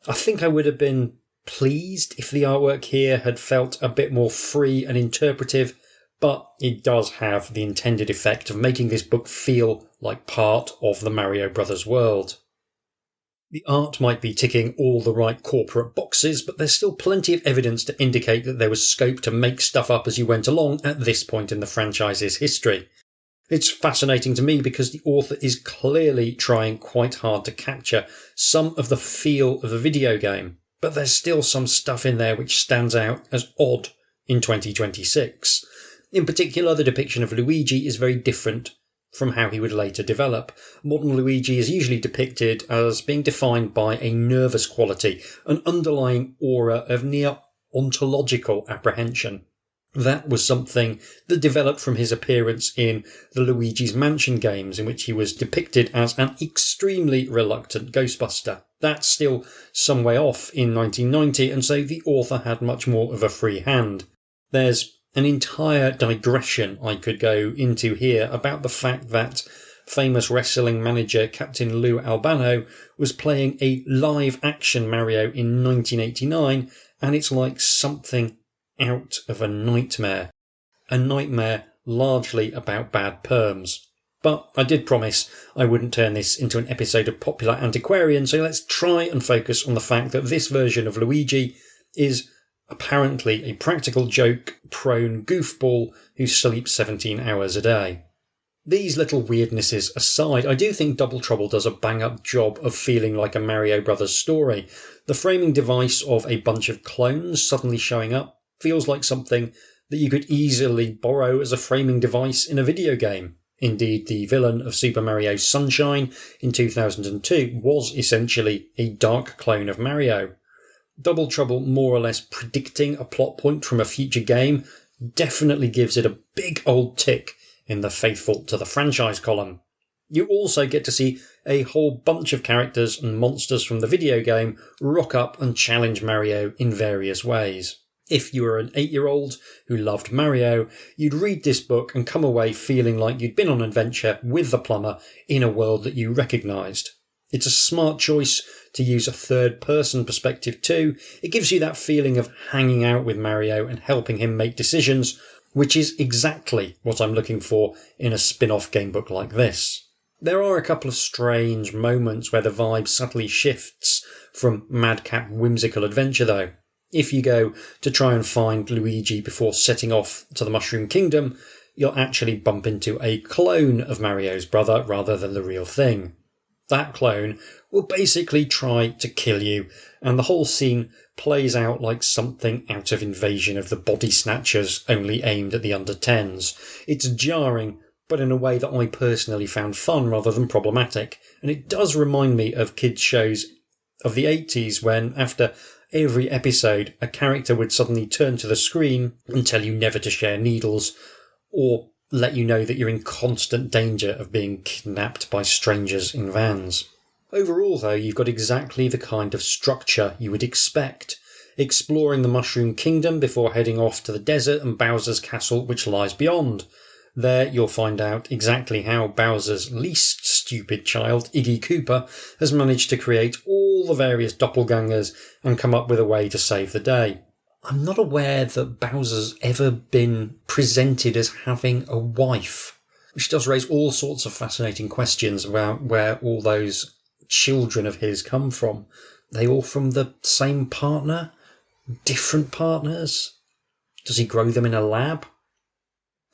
I think I would have been pleased if the artwork here had felt a bit more free and interpretive, but it does have the intended effect of making this book feel like part of the Mario Brothers world. The art might be ticking all the right corporate boxes, but there's still plenty of evidence to indicate that there was scope to make stuff up as you went along at this point in the franchise's history. It's fascinating to me because the author is clearly trying quite hard to capture some of the feel of a video game, but there's still some stuff in there which stands out as odd in 2026. In particular, the depiction of Luigi is very different from how he would later develop. Modern Luigi is usually depicted as being defined by a nervous quality, an underlying aura of near ontological apprehension. That was something that developed from his appearance in the Luigi's Mansion games, in which he was depicted as an extremely reluctant Ghostbuster. That's still some way off in 1990, and so the author had much more of a free hand. There's an entire digression I could go into here about the fact that famous wrestling manager Captain Lou Albano was playing a live-action Mario in 1989, and it's like something out of a nightmare. A nightmare largely about bad perms. But I did promise I wouldn't turn this into an episode of Popular Antiquarian, so let's try and focus on the fact that this version of Luigi is apparently a practical joke-prone goofball who sleeps 17 hours a day. These little weirdnesses aside, I do think Double Trouble does a bang-up job of feeling like a Mario Brothers story. The framing device of a bunch of clones suddenly showing up feels like something that you could easily borrow as a framing device in a video game. Indeed, the villain of Super Mario Sunshine in 2002 was essentially a dark clone of Mario. Double Trouble more or less predicting a plot point from a future game definitely gives it a big old tick in the faithful to the franchise column. You also get to see a whole bunch of characters and monsters from the video game rock up and challenge Mario in various ways. If you were an 8-year-old who loved Mario, you'd read this book and come away feeling like you'd been on an adventure with the plumber in a world that you recognised. It's a smart choice to use a third-person perspective too. It gives you that feeling of hanging out with Mario and helping him make decisions, which is exactly what I'm looking for in a spin-off gamebook like this. There are a couple of strange moments where the vibe subtly shifts from madcap whimsical adventure though. If you go to try and find Luigi before setting off to the Mushroom Kingdom, you'll actually bump into a clone of Mario's brother rather than the real thing. that clone will basically try to kill you, and the whole scene plays out like something out of Invasion of the Body Snatchers, only aimed at the under-10s. It's jarring, but in a way that I personally found fun rather than problematic, and it does remind me of kids' shows of the 80s when, after every episode, a character would suddenly turn to the screen and tell you never to share needles, or let you know that you're in constant danger of being kidnapped by strangers in vans. Overall, though, you've got exactly the kind of structure you would expect. Exploring the Mushroom Kingdom before heading off to the desert and Bowser's castle which lies beyond. There you'll find out exactly how Bowser's least stupid child, Iggy Koopa, has managed to create all the various doppelgangers and come up with a way to save the day. I'm not aware that Bowser's ever been presented as having a wife, which does raise all sorts of fascinating questions about where all those children of his come from. Are they all from the same partner? Different partners? Does he grow them in a lab?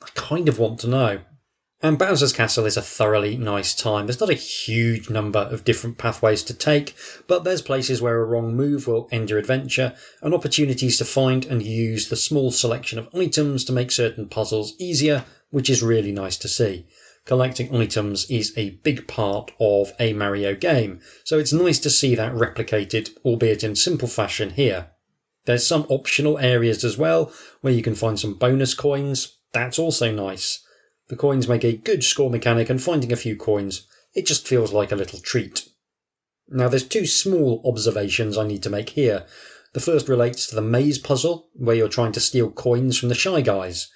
I kind of want to know. And Bowser's Castle is a thoroughly nice time. There's not a huge number of different pathways to take, but there's places where a wrong move will end your adventure, and opportunities to find and use the small selection of items to make certain puzzles easier, which is really nice to see. Collecting items is a big part of a Mario game, so it's nice to see that replicated, albeit in simple fashion here. There's some optional areas as well, where you can find some bonus coins. That's also nice. The coins make a good score mechanic, and finding a few coins, it just feels like a little treat. Now there's two small observations I need to make here. The first relates to the maze puzzle, where you're trying to steal coins from the Shy Guys.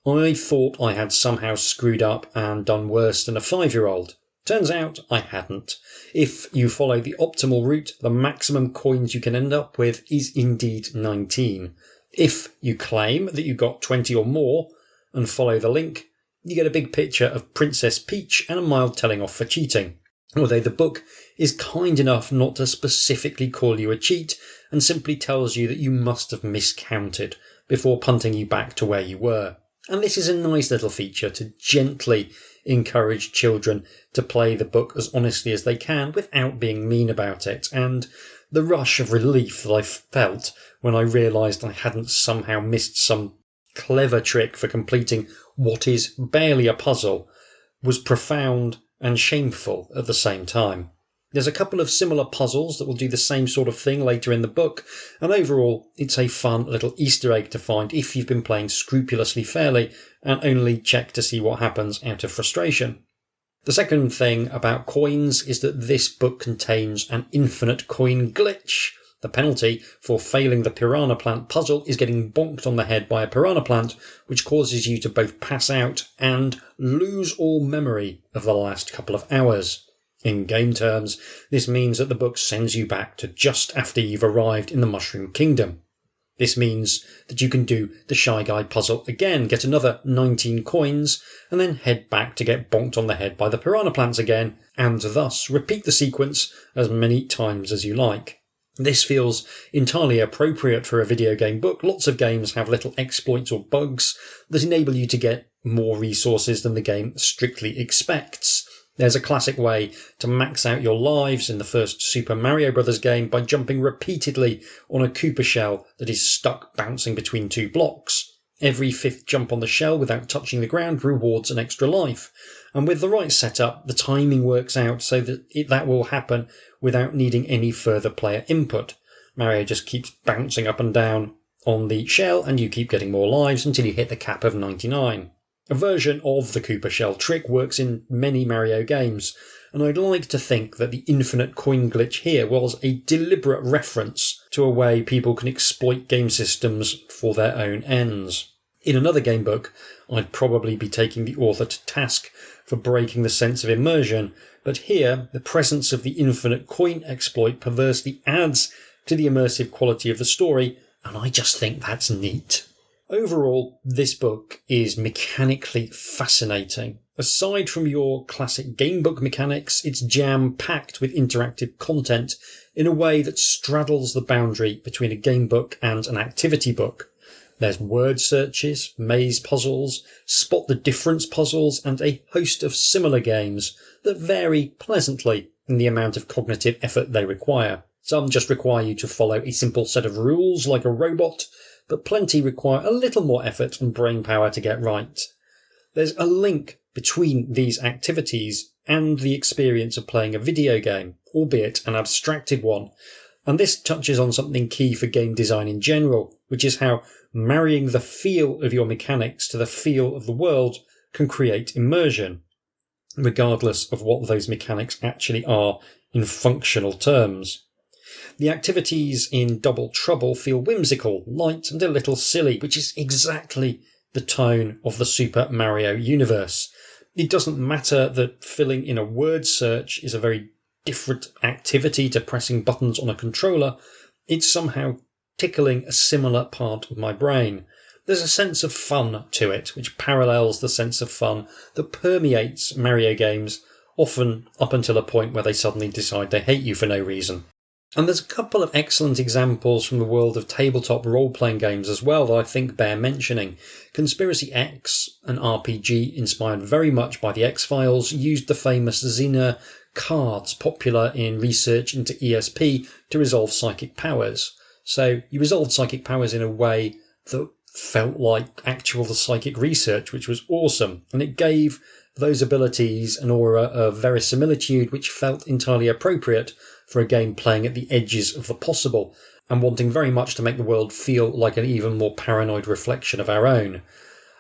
I thought I had somehow screwed up and done worse than a 5-year-old. Turns out I hadn't. If you follow the optimal route, the maximum coins you can end up with is indeed 19. If you claim that you got 20 or more and follow the link, you get a big picture of Princess Peach and a mild telling off for cheating. Although the book is kind enough not to specifically call you a cheat and simply tells you that you must have miscounted before punting you back to where you were. And this is a nice little feature to gently encourage children to play the book as honestly as they can without being mean about it. And the rush of relief that I felt when I realised I hadn't somehow missed some clever trick for completing what is barely a puzzle was profound and shameful at the same time. There's a couple of similar puzzles that will do the same sort of thing later in the book, and overall it's a fun little Easter egg to find if you've been playing scrupulously fairly and only check to see what happens out of frustration. The second thing about coins is that this book contains an infinite coin glitch. The penalty for failing the piranha plant puzzle is getting bonked on the head by a piranha plant, which causes you to both pass out and lose all memory of the last couple of hours. In game terms, this means that the book sends you back to just after you've arrived in the Mushroom Kingdom. This means that you can do the Shy Guy puzzle again, get another 19 coins, and then head back to get bonked on the head by the piranha plants again, and thus repeat the sequence as many times as you like. This feels entirely appropriate for a video game book. Lots of games have little exploits or bugs that enable you to get more resources than the game strictly expects. There's a classic way to max out your lives in the first Super Mario Bros. Game by jumping repeatedly on a Koopa shell that is stuck bouncing between two blocks. Every fifth jump on the shell without touching the ground rewards an extra life. And with the right setup, the timing works out so that that will happen without needing any further player input. Mario just keeps bouncing up and down on the shell, and you keep getting more lives until you hit the cap of 99. A version of the Koopa shell trick works in many Mario games, and I'd like to think that the infinite coin glitch here was a deliberate reference to a way people can exploit game systems for their own ends. In another game book, I'd probably be taking the author to task for breaking the sense of immersion, but here the presence of the infinite coin exploit perversely adds to the immersive quality of the story, and I just think that's neat. Overall, this book is mechanically fascinating. Aside from your classic gamebook mechanics, it's jam-packed with interactive content in a way that straddles the boundary between a gamebook and an activity book. There's word searches, maze puzzles, spot the difference puzzles, and a host of similar games that vary pleasantly in the amount of cognitive effort they require. Some just require you to follow a simple set of rules like a robot, but plenty require a little more effort and brain power to get right. There's a link between these activities and the experience of playing a video game, albeit an abstracted one. And this touches on something key for game design in general, which is how marrying the feel of your mechanics to the feel of the world can create immersion, regardless of what those mechanics actually are in functional terms. The activities in Double Trouble feel whimsical, light, and a little silly, which is exactly the tone of the Super Mario universe. It doesn't matter that filling in a word search is a very different activity to pressing buttons on a controller. It's somehow tickling a similar part of my brain. There's a sense of fun to it, which parallels the sense of fun that permeates Mario games, often up until a point where they suddenly decide they hate you for no reason. And there's a couple of excellent examples from the world of tabletop role-playing games as well that I think bear mentioning. Conspiracy X, an RPG inspired very much by the X-Files, used the famous Xena cards popular in research into ESP to resolve psychic powers. So you resolved psychic powers in a way that felt like actual psychic research, which was awesome. And it gave those abilities an aura of verisimilitude which felt entirely appropriate for a game playing at the edges of the possible and wanting very much to make the world feel like an even more paranoid reflection of our own.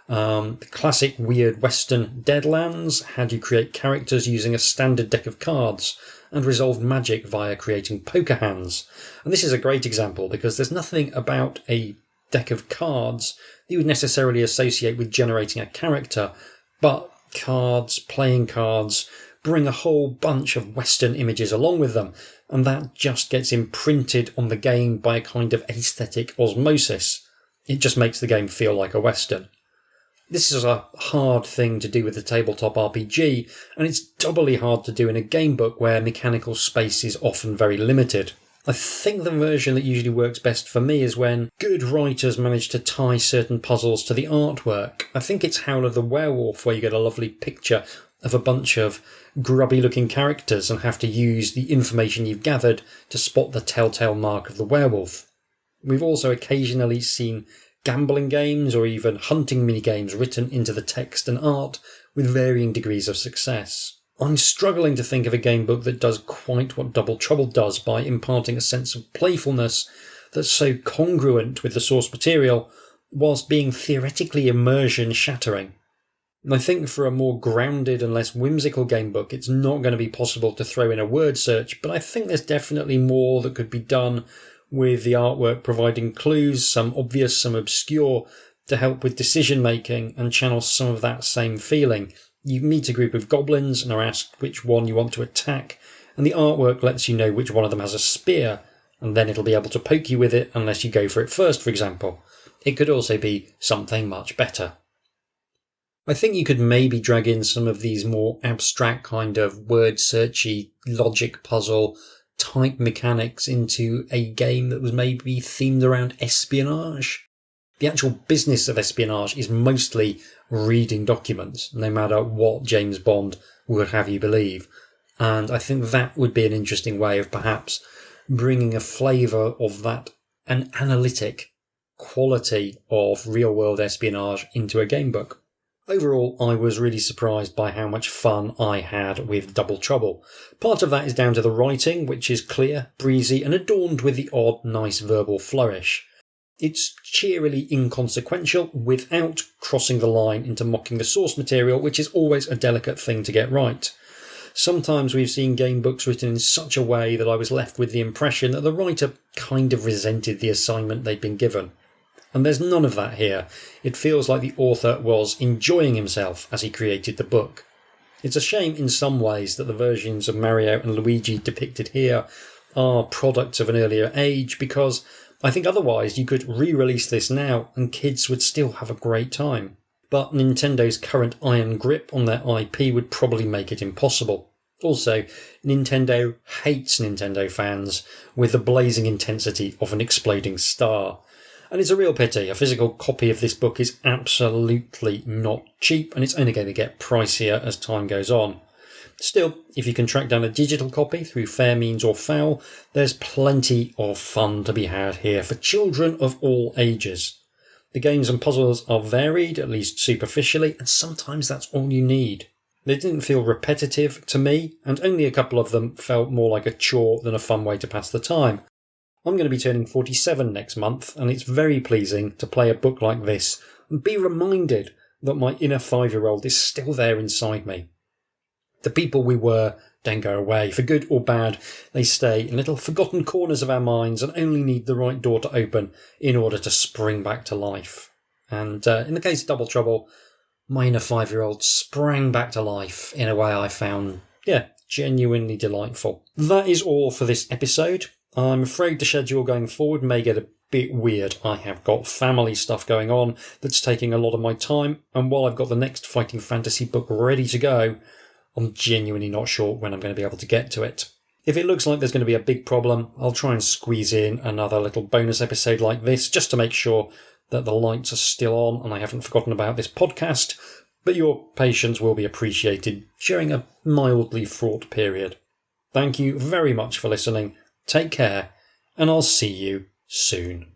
The classic weird Western Deadlands had you create characters using a standard deck of cards and resolve magic via creating poker hands. And this is a great example because there's nothing about a deck of cards that you would necessarily associate with generating a character, but playing cards, bring a whole bunch of Western images along with them, and that just gets imprinted on the game by a kind of aesthetic osmosis. It just makes the game feel like a Western. This is a hard thing to do with a tabletop RPG, and it's doubly hard to do in a game book where mechanical space is often very limited. I think the version that usually works best for me is when good writers manage to tie certain puzzles to the artwork. I think it's Howler the Werewolf, where you get a lovely picture of a bunch of grubby-looking characters and have to use the information you've gathered to spot the telltale mark of the werewolf. We've also occasionally seen gambling games or even hunting minigames written into the text and art with varying degrees of success. I'm struggling to think of a game book that does quite what Double Trouble does by imparting a sense of playfulness that's so congruent with the source material whilst being theoretically immersion-shattering. I think for a more grounded and less whimsical game book, it's not going to be possible to throw in a word search, but I think there's definitely more that could be done with the artwork providing clues, some obvious, some obscure, to help with decision making and channel some of that same feeling. You meet a group of goblins and are asked which one you want to attack, and the artwork lets you know which one of them has a spear, and then it'll be able to poke you with it unless you go for it first, for example. It could also be something much better. I think you could maybe drag in some of these more abstract kind of word searchy logic puzzle type mechanics into a game that was maybe themed around espionage. The actual business of espionage is mostly reading documents, no matter what James Bond would have you believe. And I think that would be an interesting way of perhaps bringing a flavour of that, an analytic quality of real-world espionage into a game book. Overall, I was really surprised by how much fun I had with Double Trouble. Part of that is down to the writing, which is clear, breezy, and adorned with the odd, nice verbal flourish. It's cheerily inconsequential without crossing the line into mocking the source material, which is always a delicate thing to get right. Sometimes we've seen game books written in such a way that I was left with the impression that the writer kind of resented the assignment they'd been given. And there's none of that here. It feels like the author was enjoying himself as he created the book. It's a shame in some ways that the versions of Mario and Luigi depicted here are products of an earlier age, because I think otherwise you could re-release this now and kids would still have a great time. But Nintendo's current iron grip on their IP would probably make it impossible. Also, Nintendo hates Nintendo fans with the blazing intensity of an exploding star. And it's a real pity. A physical copy of this book is absolutely not cheap, and it's only going to get pricier as time goes on. Still, if you can track down a digital copy through fair means or foul, there's plenty of fun to be had here for children of all ages. The games and puzzles are varied, at least superficially, and sometimes that's all you need. They didn't feel repetitive to me, and only a couple of them felt more like a chore than a fun way to pass the time. I'm going to be turning 47 next month, and it's very pleasing to play a book like this and be reminded that my inner 5-year-old is still there inside me. The people we were don't go away. For good or bad, they stay in little forgotten corners of our minds and only need the right door to open in order to spring back to life. And in the case of Double Trouble, my inner 5-year-old sprang back to life in a way I found, genuinely delightful. That is all for this episode. I'm afraid the schedule going forward may get a bit weird. I have got family stuff going on that's taking a lot of my time, and while I've got the next fighting fantasy book ready to go, I'm genuinely not sure when I'm going to be able to get to it. If it looks like there's going to be a big problem, I'll try and squeeze in another little bonus episode like this just to make sure that the lights are still on and I haven't forgotten about this podcast, but your patience will be appreciated during a mildly fraught period. Thank you very much for listening. Take care, and I'll see you soon.